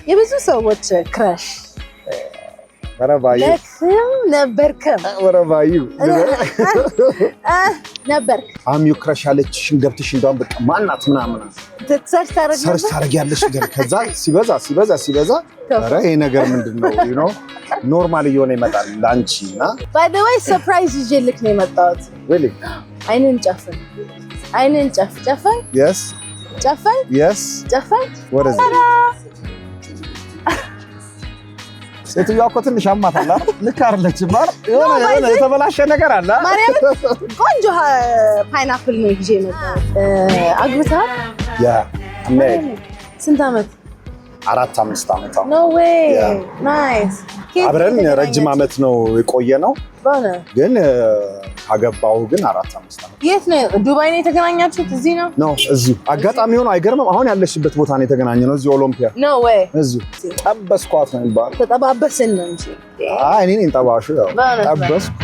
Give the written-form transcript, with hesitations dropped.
የብዙ ሰዎች ክራሽ ወረባዩ ነበርክም ወረባዩ ነበር አሚዩ ክራሽ አለችሽን ገብተሽ እንደውም በቃ ማናት ምናምን ሰርች ታረጊያለሽ ግን ከዛ ሲበዛ ኧረ ይሄ ነገር ምንድነው you know ኖርማል እየሆነ ይመጣል ላንቺና by the way surprise ይዤልክ ነው የመጣሁት really አይንን ጨፍን yes ጨፍን what is it ሴትዮዋ እኮ ትንሽ አማታላ ልክ አይደለችም ማለት የሆነ የተበላሸ ነገር አለ ማርያም ቆንጆ ፓይናፕል ነው ይዤ የመጣሁት አግብተሃል ያ ስንት ዓመት 4-5 ዓመት አሁን no way nice አብረን ረጅም ዓመት ነው የቆየነው ግን አገባው ግን 4-5 ዓመት የት ነው ዱባይ ነው የተገናኛችሁት እዚህ ነው እዚሁ አጋጣሚ ሆኖ አይገርምም አሁን ያለሽበት ቦታ ነው የተገናኘነው እዚህ ኦሎምፒያ no way እዚሁ ጠበስኳት ነው የሚባለው ተጠባበስን ነው እንጂ አይ እኔ ነኝ ጠባሹ ያው ጠበስኩ